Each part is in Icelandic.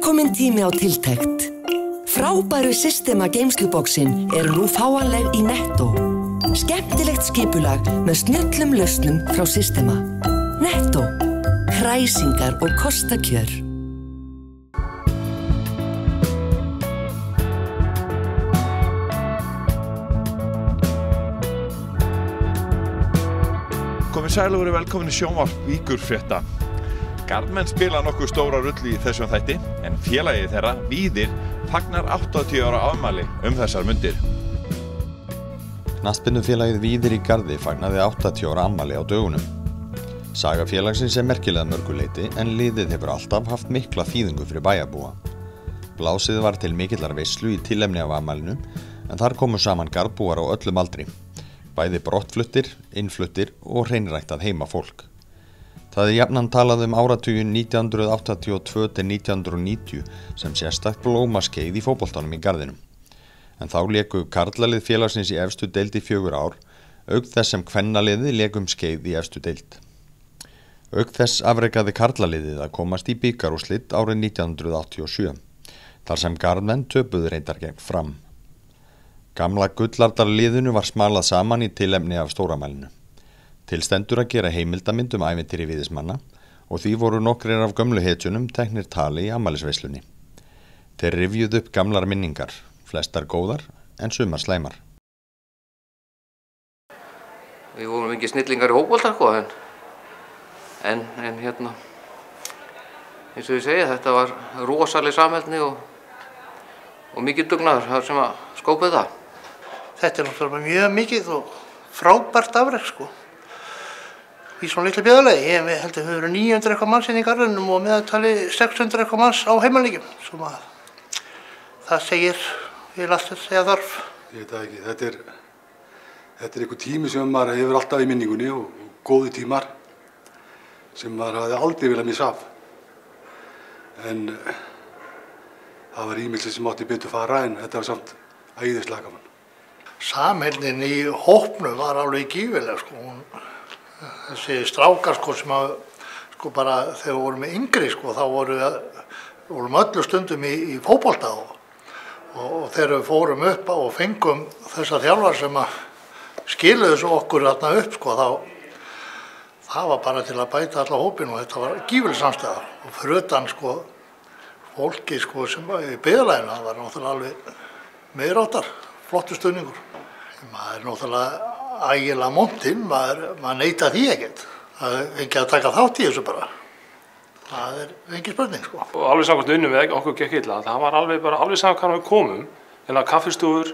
Kominn tími á tiltekt. Frábæru Systema geymsluboxin nú fáanleg í Netto. Skemmtilegt skipulag með snjöllum lausnum frá Systema. Netto. Kræsingar og kostakjör. Komið sæl og verið velkomin í sjónvarp Víkurfrétta. Garðmenn spila nokkuð stóra rullu í þessum þætti, en félagið þeirra, Víðir, fagnar 80 ára afmæli þessar mundir. Knattspyrnufélagið Víðir í Garði fagnaði 80 ára afmæli á dögunum. Saga félagsins merkilega mörgu leyti, en liðið hefur alltaf haft mikla þýðingu fyrir bæjarbúa. Blásið var til mikillar veislu í tilefni af afmælinu, en þar komu saman garðbúar á öllum aldri. Bæði brottfluttir, innfluttir og hreinræktað heimafólk. Það jafnan talað áratuginn 1982 til 1990 sem sérstakt blómaskeið í fótboltanum í Garðinum. En þá léku karlalið félagsins í efstu deild í 4 ár, auk þess sem kvennaliðið lék skeið í efstu deild. Auk þess afrekaði karlaliðið að komast í bikarúrslit árið 1987, þar sem Garðmenn töpuðu reyndar gegn Fram. Gamla gullardarliðinu var smalað saman í tilefni af stóramælinu. Til stendur að gera heimildamynd ævintýri Víðismanna og því voru nokkrir af gömlu hetjunum teknir tali í afmælisveislunni. Þeir rifjuðu upp gamlar minningar, flestar góðar en sumar slæmar. Við vorum ekki snillingar í hópbolta en eins og ég segi, þetta var rosaleg samheldni og mikið dugnaður þar sem að skópaði það. Þetta náttúrulega mjög mikið og frábært afrek í svona litlu byggðarlagi. Ég held að við höfum 900 eitthvað manns inn í Garðinum og meðaltali 600 eitthvað manns á heimaleikjum. Það segir allt að segja þarf. Ég veit það ekki. Þetta er einhver tími sem maður hefur alltaf í minningunni og góði tímar sem maður hafði aldrei viljað missa af. En það var ýmislegt sem átti betur fara en þetta var samt æðislega gaman. Samheldnin í hópnum var alveg gífurleg. Þessi strákar sem bara þegar við vorum yngri þá vorum öllu stundum í fótbolta og þegar við fórum upp og fengum þessa þjálfar sem skiluðu svo okkur þarna upp það var bara til að bæta alla hópinn og þetta var gífurleg samstæða og fyrir utan fólki sem í byggðarlaginu, það var náttúrulega alveg meiráttar, flottur stuðningur. Maður er náttúrulega ægilega montinn, maður neitar því ekkert. Það er ekki að taka þátt í þessu bara. Það er engin spurning Og alveg samkvæmt unnum við okkur gekk illa. Það var alveg samkvæmt hvað við komum, en að kaffistofur,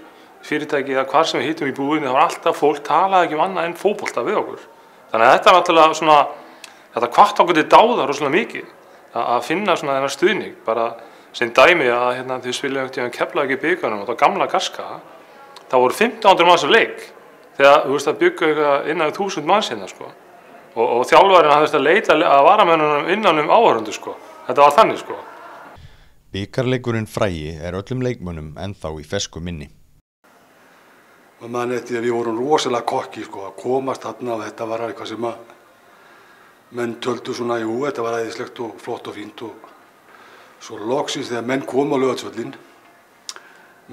fyrirtæki eða hvar sem við hittum í búðinni, það var alltaf fólk talaði ekki annað en fótbolta við okkur. Þannig að þetta var náttúrulega svona, þetta hvatti okkur til dáða rosalega mikið að finna svona þennan stuðning. Bara sem dæmi að þegar við spiluðum Keflavík í bikarnum og það gamla Gaska, það voru 1500 manns af leik þegar það byggja eitthvað innan 1000 manns og þjálfarinn hafði að leita að varamönnunum innan áhorfendur Þetta var þannig Bikarleikurinn frægi öllum leikmönnum ennþá í fersku minni. Og man eftir að við vorum rosalega kokki að komast þarna og þetta var eitthvað sem menn töldu svona, jú, þetta var æðislegt og flott og fínt og svo loksins þegar menn komu á Laugardalsvöllinn,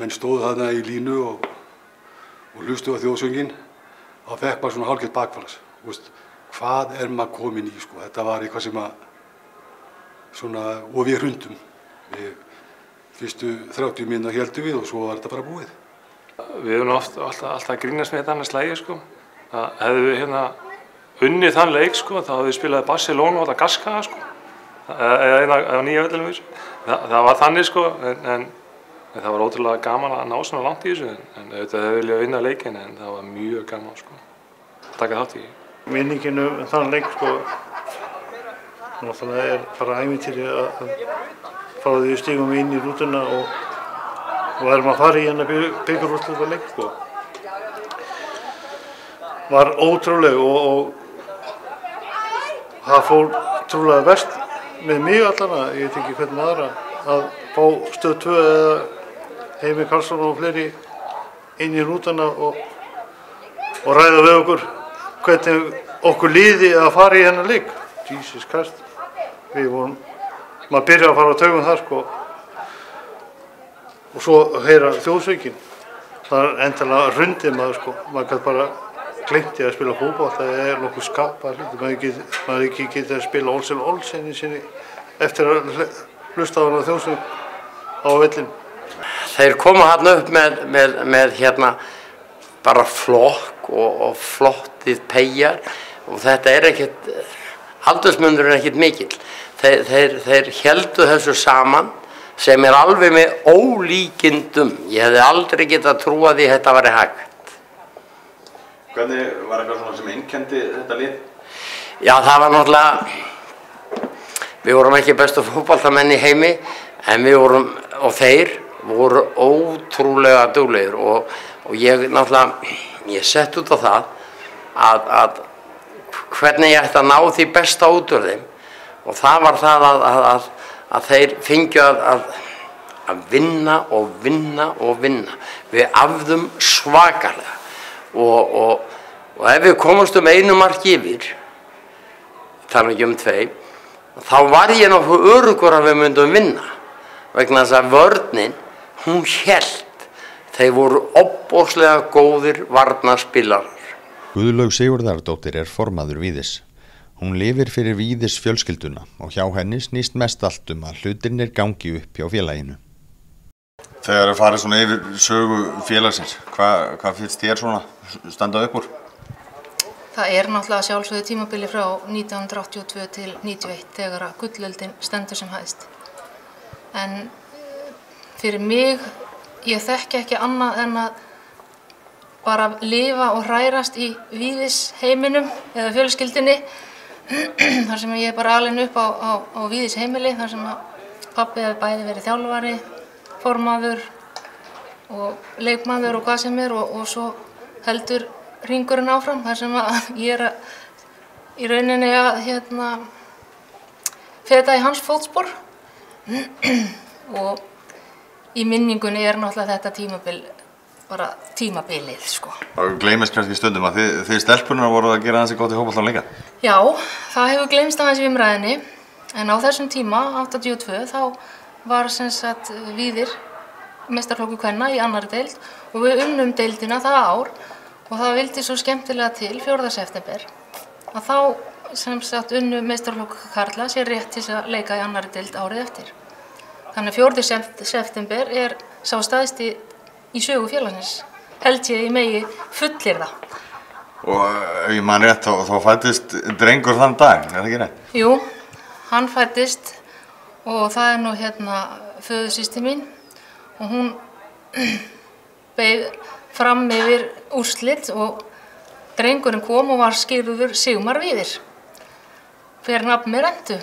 menn stóðu þarna í línu og hlustuðu á þjóðsönginn, þá fekk maður svona hálfgert bakfalls. Hvað er maður komin í Þetta var eitthvað sem og við hrundum. Fyrstu 30 mínútur héldum við og svo var þetta bara búið. Við höfum alltaf að grínast með þetta annars lægi Hefðu við unnið þann leik þá hefðu við spilað Barcelona og Gaska eða nýja vellinum það var þannig en það var ótrúlega gaman að ná svona langt í þessu en auðvitað hefði viljað vinna leikinn en það var mjög gaman að taka þátt í. Minningin þann leik náttúrulega bara ævintýri að fá því stigum inn í rútuna og erum að fara í bikarúrslita leik var ótrúleg og það fór trúlega verst með mig allavega, ég veit ekki hvernig aðra að fá Stöð 2 eða Heimir Karlsson og fleiri inn í rútuna og ræða við okkur hvernig okkur liði að fara í hennar leik. Jesus Christ, maður byrjaði að fara á taugum þar og svo heyra þjóðsönginn. Það endilega hrundið maður sko, maður gæti bara gleymti að spila fótbolta, það nokkuð skapað hluti, maður ekki getið að spila Olsen í sinni eftir að hlusta á hana þjóðsöng á vellin. Þeir koma hérna upp með hérna bara flokk og flottið peyjar og þetta ekkert, aldursmunurinn ekkert mikill. Þeir héldu þessu saman sem alveg með ólíkindum. Ég hefði aldrei getað trúað því þetta væri hægt. Hvernig var eitthvað svona sem einkenndi þetta lið? Já, það var náttúrulega, við vorum ekki bestu fótboltamenn í heimi, en við vorum, og þeir voru ótrúlega duglegir og ég náttúrulega, ég sett út á það að hvernig ég ætti að ná því besta út úr þeim og það var það að þeir fengju að vinna og vinna og vinna. Við æfðum svakalega og ef við komumst einu marki yfir, tala ekki tvei, þá var ég nokkuð öruggur að við myndum vinna vegna þess að vörnin, hún hélt. Þeir voru ofboðslega góðir varnarspilarar. Guðlaug Sigurðardóttir formaður Víðis. Hún lifir fyrir Víðis fjölskylduna og hjá henni snýst mest allt að hlutirnir gangi upp hjá félaginu. Þegar farið svona yfir sögu félagsins, hvað finnst þér svona standa upp úr? Það náttúrulega sjálfsögðu tímabili frá 1982 til 91 þegar að gullöldin stendur sem hæst. En fyrir mig, ég þekki ekki annað en að bara lifa og hrærast í Víðis heiminum eða fjölskyldunni þar sem ég bara alin upp á Víðis heimili, þar sem að pabbi hefði bæði verið þjálfari, formaður og leikmaður og hvað sem og svo heldur hringurinn áfram, þar sem að ég í rauninni að feta í hans fótspor og í minningunni náttúrulega þetta tímabil bara tímabilið sko. Það gleymist kannski stundum að þið stelpunar voru að gera aðeins gott í fótbolta líka? Já, það hefur gleymst aðeins í umræðinni, en á þessum tíma, 82, þá var sem sagt Víðir meistaraflokkur kvenna í annarri deild og við unnum deildina það ár og það vildi svo skemmtilega til 4. september að þá sem sagt unnum meistaraflokkur karla sér rétt til að leika í annarri deild árið eftir. Þannig 4. september sá staðsti í sögu félagsins, held ég megi fullyrða. Og ef ég man rétt þá fæddist drengur þann dag, það ekki rétt? Jú, hann fæddist og það nú föðusystir mín og hún beið fram yfir úrslit og drengurinn kom og var skírður Sigmar Víðir. Hver nafn með rentu.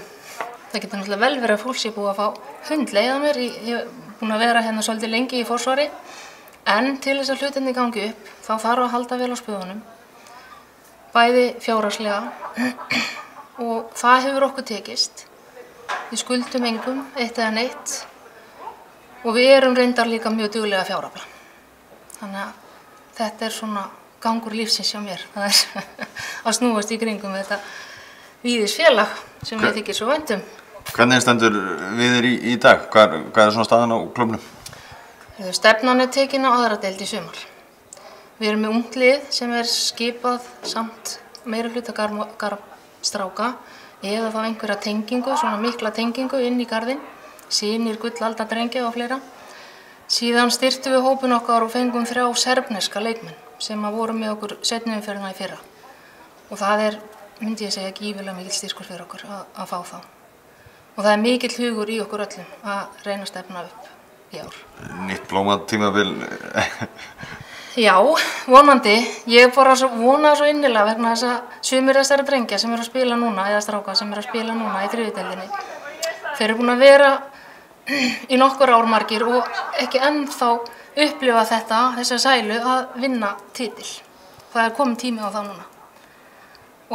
Það getur náttúrulega vel verið að fólk sé búið að fá hundleið á mér. Ég er búin að vera svolítið lengi í forsvari. En til þess að hlutinni gangi upp, þá þarf að halda vel á spöðunum. Bæði fjárhagslega og það hefur okkur tekist. Við skuldum engum, eitt eða neitt og við erum reyndar líka mjög duglega fjárafla. Þannig að þetta svona gangur lífsins hjá mér. Það að snúast í kringum þetta Víðis félag sem við þykir svo vænt Hvernig stendur Víðir í dag? Hvað svona staðan á klúbbnum? Stefnan tekin á aðra deild í sumar. Við erum með ungt lið sem skipað samt meiri hluta stráka eða þá einhverja tengingu, svona mikla tengingu inn í garðinn, synir gullalda drengja og fleira. Síðan styrktum við hópinn okkar og fengum 3 serbneska leikmenn sem voru með okkur seinni umferðina í fyrra. Og það myndi ég segja, gífurlega mikill styrkur fyrir okkur að fá þá. Og það mikill hugur í okkur öllum að reyna að stefna upp í ár. Nýtt blómatímabil? Já, vonandi. Ég bara vona svo innilega vegna þess að sumir þessari drengja sem að spila núna, eða stráka sem að spila núna í 3. deildinni, þeir búin að vera í nokkur ár margir og ekki ennþá upplifa þessa sælu að vinna titil. Það kominn tími á þá núna.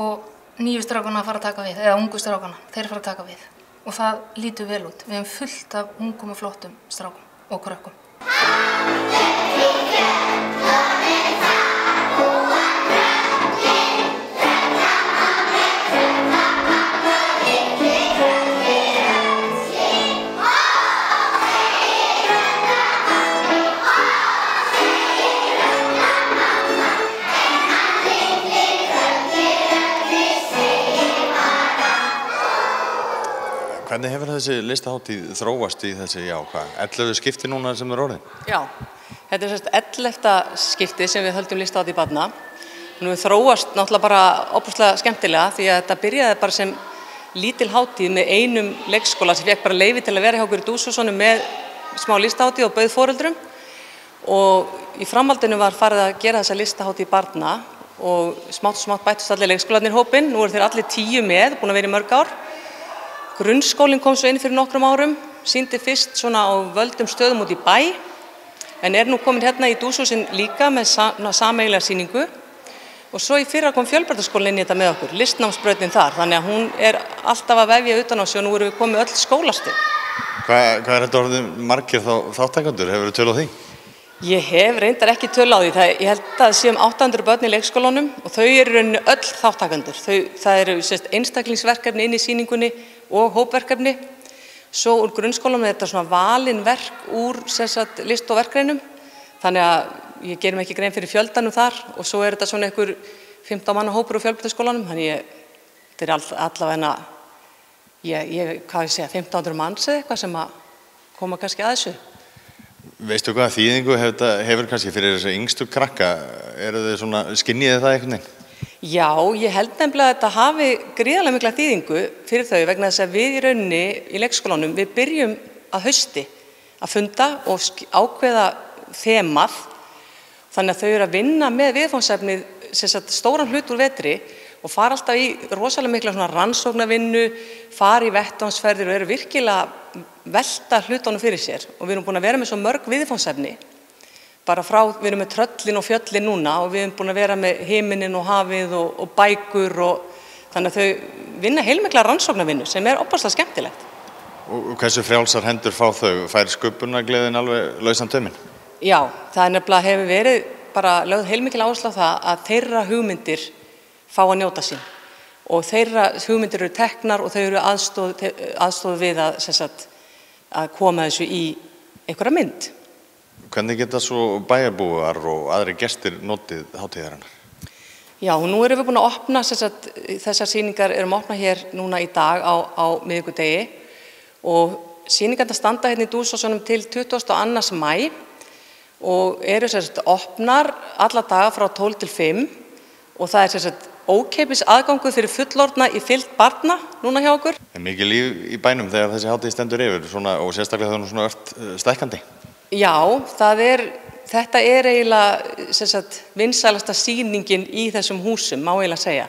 Og nýju strákana að fara að taka við, eða ungu strákana, þeir fara að taka við. Og það lítur vel út. Við hefum fullt af ungum og flottum strákum og krökkum. Hvernig hefur þessi listahátíð þróast í þessi, 11 skipti núna sem orðin? Já, þetta er 11. skipti sem við höldum listahátíð barna. Nú þróast náttúrulega bara ótrúlega skemmtilega því að þetta byrjaði bara sem lítil hátíð með einum leikskóla sem fékk bara leyfi til að vera hjá okkur í Dúsússonu með smá listahátíð og bauð foreldrum. Og í framhaldinu var farið að gera þessa listahátíð barna og smátt bættust allir leikskólarnir hópinn. Nú eru þeir allir 10 með, búin að vera í mörg ár. Grunnskólinn kom svo inn fyrir nokkrum árum, sýndi fyrst svona á völdum stöðum út í bæ, en nú komin hérna í Dúshúsin líka með sameiginlega sýningu. Og svo í fyrra kom Fjölbrautaskólinn inn í þetta með okkur, listnámsbrautin þar, þannig að hún er alltaf að vefja utan á sig og nú erum við komið öll skólastig. Hvað er þetta orðið margir þátttakendur? Hefurðu tölu á því? Ég hef reyndar ekki tölu á því. Ég held að það séum 800 börn í leikskólanum og þau eru rauninni öll þáttakendur. Það eru einstaklingsverkefni inn í sýningunni og hópverkefni. Svo úr grunnskólanum er þetta svona valin verk úr list- og verkreinum. Þannig að ég gerum ekki grein fyrir fjöldanum þar og svo er þetta svona einhver 15 manna hópur úr Fjölbrautaskólanum. Þannig þetta er allavega 1500 manns eða eitthvað sem að koma kannski að þessu. Veistu hvað þýðingu hefur kannski fyrir þessu yngstu krakka? Eru þið svona, skynjiði það einhvern veginn? Já, ég held nefnilega að þetta hafi gríðarlega mikla þýðingu fyrir þau vegna þess að við í rauninni í leikskólanum, við byrjum að hausti að funda og ákveða þemað. Þannig að þau eru að vinna með viðfangsefnið stóran hlut úr vetri og fara alltaf í rosalega mikla svona rannsóknarvinnu, fara í vettvangsferðir og eru virkilega velta hlutunum fyrir sér. Og við erum búin að vera með svo mörg viðfangsefni. Við erum með tröllin og fjöllin núna og við erum búin að vera með himinin og hafið og bækur og þannig að þau vinna heilmikla rannsóknarvinnu sem er opaslega skemmtilegt. Og hversu frjálsar hendur fá þau? Fær sköpunargleðin alveg lausan tauminn? Já, það er nefnilega hefur verið bara lögð heilmikil áhersla á það að þeirra hugmyndir fá að njóta sín og þeirra hugmyndir eru teknar og þau eru aðstoð við að koma þessu í einhverja mynd. Hvernig geta svo bæjarbúar og aðri gestir notið hátíðarinnar? Já, nú erum við búin að opna þessar sýningar erum opnað hér núna í dag á miðvikudegi og sýningarnar standa hérna í Dúsúsunum til 22. maí og eru opnar alla daga frá 12 til 5 og það er ókeypis aðgangur fyrir fullorðna í fylgd barna núna hjá okkur. Er mikið líf í bænum þegar þessi hátíð stendur yfir og sérstaklega þegar hún svona ört stækkandi? Já, þetta er eiginlega vinsælasta sýningin í þessum húsum, má eiginlega segja.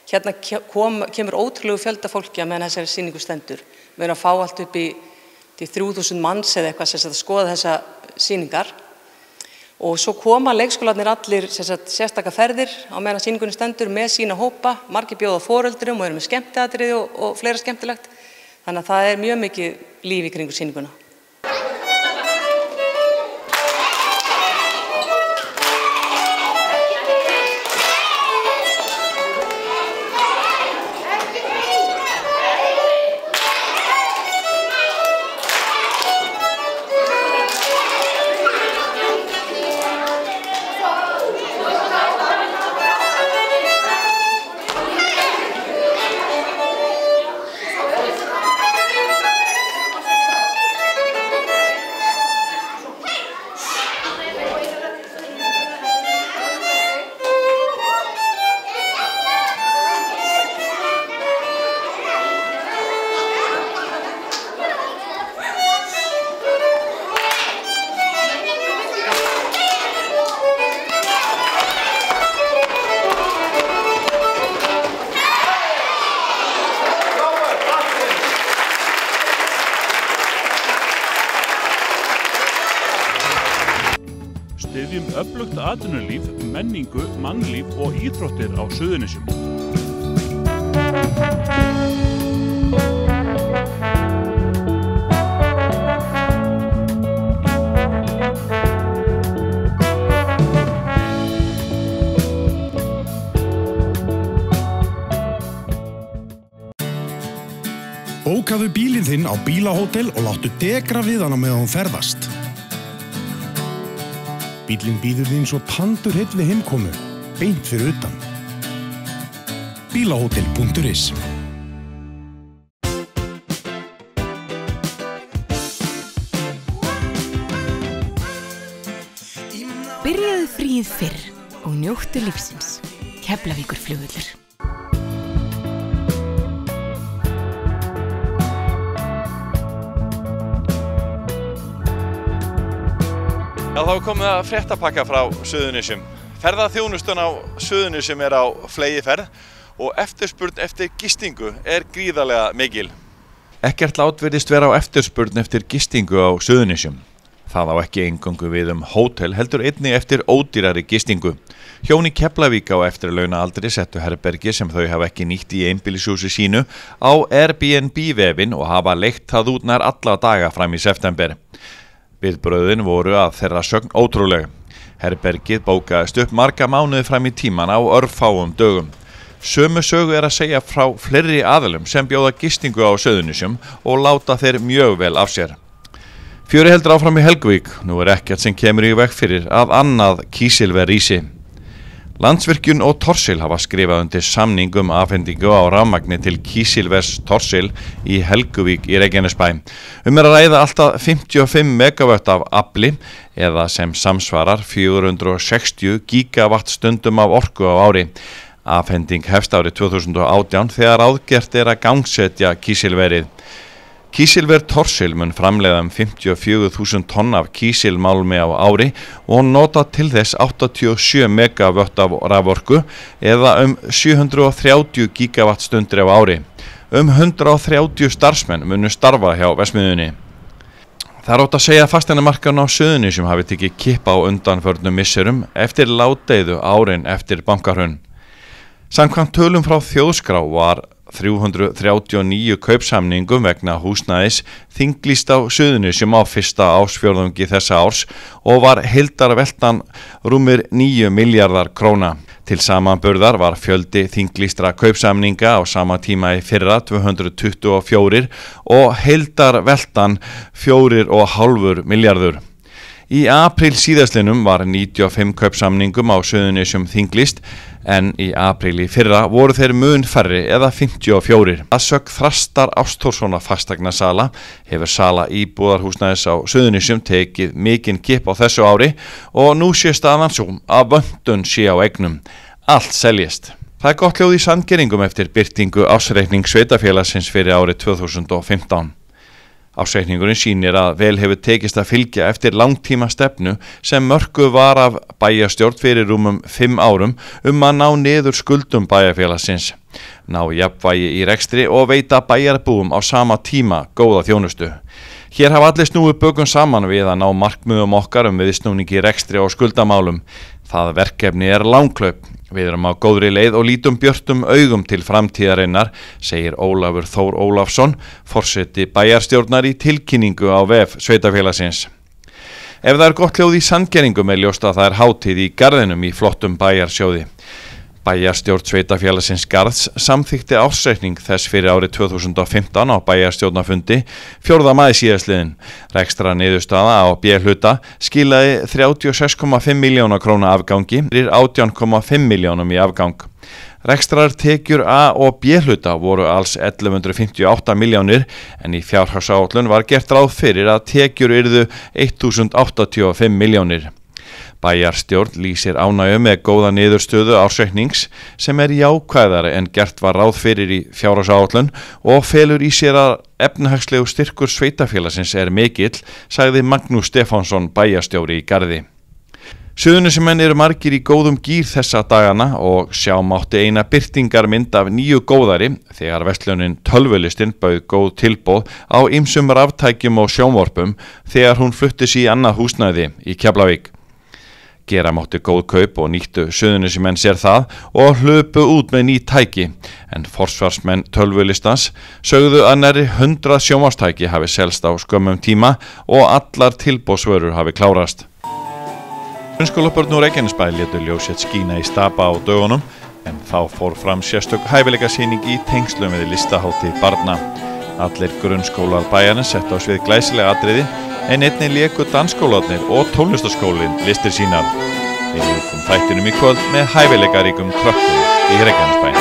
Hérna kemur ótrúlegu fjölda fólki að meðan þessari sýningu stendur. Við erum að fá allt upp í 3000 manns eða eitthvað að skoða þessa sýningar. Og svo koma leikskólarnir allir sérstaka ferðir á meðan sýningunni stendur með sína hópa, margir bjóða foreldrum og eru með skemmtiatriði og fleira skemmtilegt. Þannig að það er mjög mikið líf í kringu sýninguna. Styðjum öflugt atvinnulíf, menningu, mannlíf og íþróttir á Suðurnesjum. Bókaðu bílinn þinn á bílahótel og láttu degra við hana meðan hún ferðast. Bíllinn bíður þín svo tandur heill við heimkomu, beint fyrir utan. Bílahótel.is Flýið fyrr og njóttu lífsins. Keflavíkurflugvöllur. Já, þá er komið að fréttapakka frá Suðurnesjum. Ferðaþjónustan á Suðurnesjum er á fleygiferð og eftirspurn eftir gistingu er gríðarlega mikil. Ekkert lát virðist vera á eftirspurn eftir gistingu á Suðurnesjum. Það á ekki eingöngu við hótel heldur einnig eftir ódýrari gistingu. Hjón í Keflavík á eftirlaunaaldri settu herbergi sem þau hafa ekki nýtt í einbýlishúsi sínu á Airbnb-vefinn og hafa leigt það út nær alla daga fram í september. Viðbrögðin voru að þeirra sögn ótrúleg. Herbergið bókaðist upp marga mánuði fram í tíman á örfáum dögum. Sömu sögu er að segja frá fleiri aðilum sem bjóða gistingu á Suðurnesjum og láta þeir mjög vel af sér. Fjöri heldur áfram í Helguvík, nú er ekkert sem kemur í veg fyrir að annað kísilver rísi. Landsvirkjun og Thorsil hafa skrifað undir samning afhendingu á rafmagni til kísilvers Thorsil í Helguvík í Reykjanesbæ. Er að ræða alltaf 55 megawatt af afli eða sem samsvarar 460 gigawattstundum af orku á ári. Afhending hefst árið 2018 þegar ráðgert er að gangsetja kísilverið. Kísilver Thorsil mun framleiða 54.000 tonn af kísilmálmi á ári og nota til þess 87 megawatt af raforku eða 730 gigawattstundir á ári. 130 starfsmenn munu starfa hjá verksmiðjunni. Það er ótt að segja að fasteignamarkaðurinn á Suðurnesjum hafi tekið kipp á undanförnum misserum eftir ládeyðu árin eftir bankahrun. Samkvæmt tölum frá Þjóðskrá var 339 kaupsamningum vegna húsnæðis þinglýst á Suðurnesjum á fyrsta ársfjórðungi þessa árs og var heildarveltan rúmir 9 milljarðar króna. Til samanburðar var fjöldi þinglýstra kaupsamninga á sama tíma í fyrra 224 og heildarveltan 4,5 milljarður. Í apríl síðastlinnum var 95 kaupsamningum á Suðurnesjum þinglýst en í apríl í fyrra voru þeir mun færri eða 54. Að sögn Þrastar Ástórssonar fasteignasala hefur sala íbúðarhúsnæðis á Suðurnesjum tekið mikinn kipp á þessu ári og nú sé staðan svo að vöntun sé á eignum. Allt seljist. Það er gott hljóð í Sandgerðingum eftir birtingu ársreiknings sveitarfélagsins fyrir árið 2015. Ársreikningurinn sýnir að vel hefur tekist að fylgja eftir langtíma stefnu sem mörkuð var af bæjarstjórn fyrir rúmum 5 árum að ná niður skuldum bæjarfélagsins, ná jafnvægi í rekstri og veita bæjarbúum á sama tíma góða þjónustu. Hér hafa allir snúið bökum saman við að ná markmiðum okkar viðsnúningi í rekstri og skuldamálum. Það verkefni er langhlaup. Við erum á góðri leið og lítum björtum augum til framtíðarinnar, segir Ólafur Þór Ólafsson, forseti bæjarstjórnar í tilkynningu á vef sveitarfélagsins. Ef það er gott hljóð í Sandgerðingum er ljóst að það er hátíð í garðinum í flottum bæjarsjóði. Bæjarstjórn sveitarfélagsins Garðs samþykkti ársreikning þess fyrir árið 2015 á bæjarstjórnarfundi 4. maí síðastliðinn. Rekstrar niðurstaða á B-hluta skilaði 36,5 milljóna króna afgangi fyrir 18,5 milljónum í afgang. Rekstrar tekjur A- og B-hluta voru alls 1158 milljónir en í fjárhagsáætlun var gert ráð fyrir að tekjur yrðu 1085 milljónir. Bæjarstjórn lýsir ánægju með góða niðurstöðu ársreiknings sem er jákvæðari en gert var ráð fyrir í fjárhagsáætlun og felur í sér að efnahagslegu styrkur sveitarfélagsins er mikill, sagði Magnús Stefánsson bæjarstjóri í Garði. Suðurnesjamenn eru margir í góðum gír þessa dagana og sjá mátti eina birtingarmynd af nýju góðari þegar verslunin Tölvulistin bauð góð tilboð á ýmsum raftækjum og sjónvarpum þegar hún flutti sig í annað húsnæði í Keflavík. Gera mátti góð kaup og nýttu Suðurnesjamenn sér það og hlupu út með ný tæki, en forsvarsmenn Tölvulistans sögðu að nærri 100 sjónvarpstæki hafi selst á skömmum tíma og allar tilboðsvörur hafi klárast. Grunnskólabörn úr Reykjanesbæ létu ljósið skína í Stapa á dögunum, en þá fór fram sérstök hæfileikasýning í tengslum við listahátíð barna. Allir grunnskólar bæjarins settu á svið glæsilega atriði, en einnig léku dansskólarnir og tónlistaskólinn listir sínar. Við ljúkum þættinum í kvöld með hæfileikaríkum krökkum í Reykjanesbæ.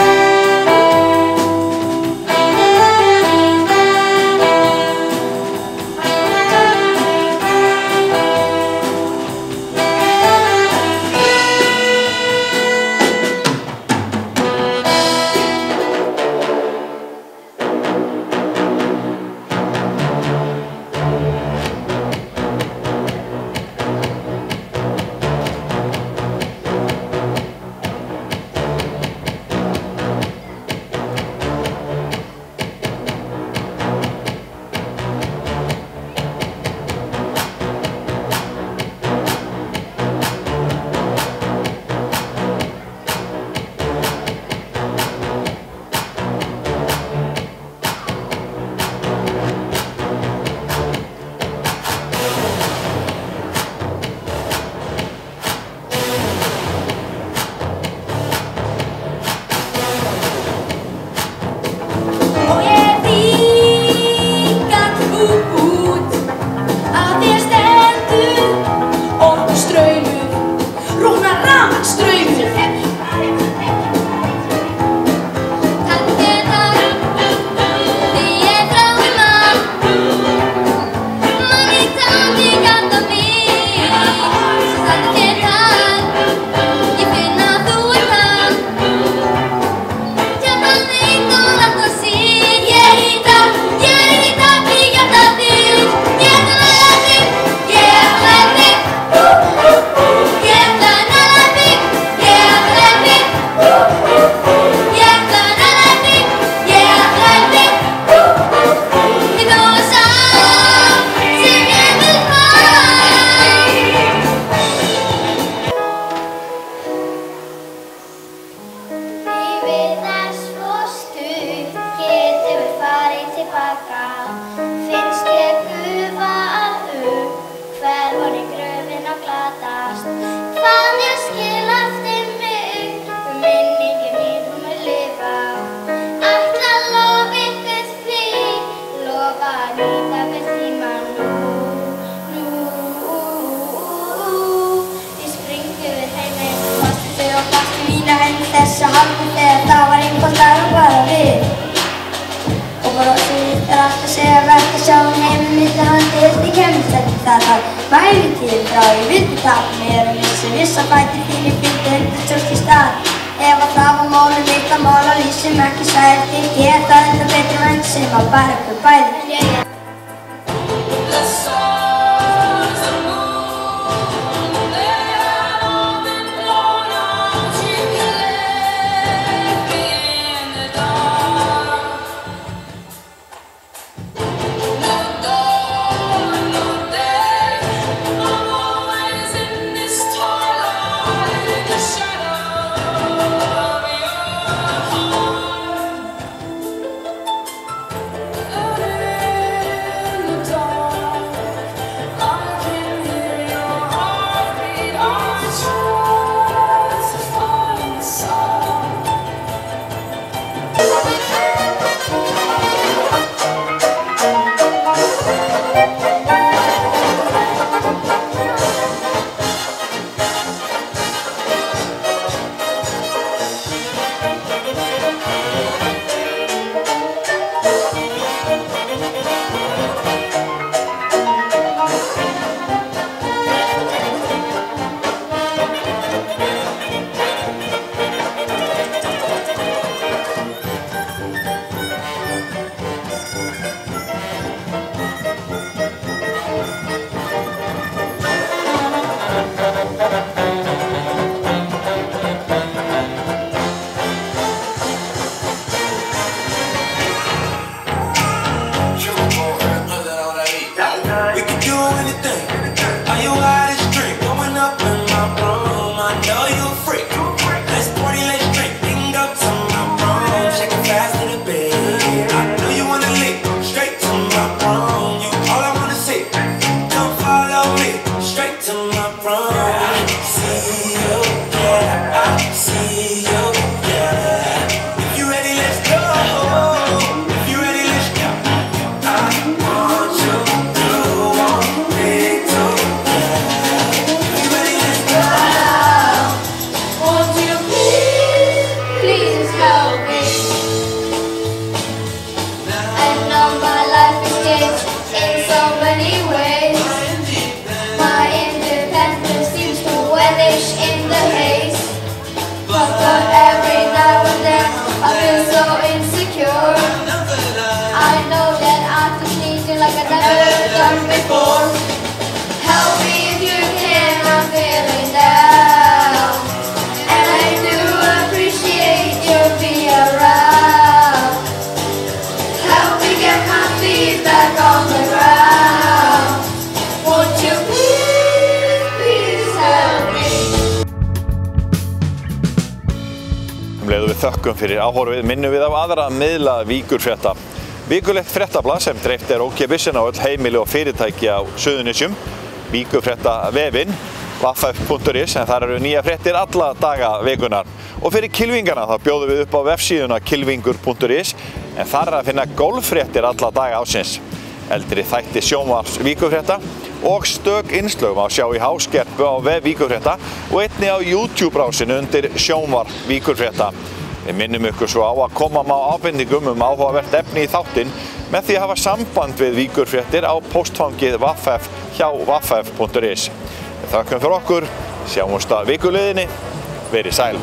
það væri til frá ég vildi það mér vissa fætir þínir fylgdu undir tjóst í stað. Ef að það var málum mitt að mála lýsum ekki sæti geta þetta betri menn sem að bara ykkur bæði. Þökkum fyrir áhorfið minnum við á aðra miðla Víkurfrétta. Vikulegt fréttablað sem dreift ókeypis á öll heimili og fyrirtæki á Suðurnesjum. Víkurfrétta vefinn, vaff.is, en þar eru nýja fréttir alla daga vikunar. Og fyrir kylfingana þá bjóðum við upp á vefsíðuna kylfingur.is, en þar að finna golffréttir alla daga ásins. Eldri þætti sjónvarps Víkurfrétta og stök innslög má sjá í háskerpu á vef Víkurfrétta og einnig á YouTube-rásinu undir sjónvarp Víkurfrétta. Við minnum ykkur svo á að koma má ábendingum áhugavert efni í þáttinn með því að hafa samband við Víkurfréttir á póstfangið vaff hjá vaff.is. Þakkum fyrir okkur, sjáumst að vikuleiðinni, verið sæl.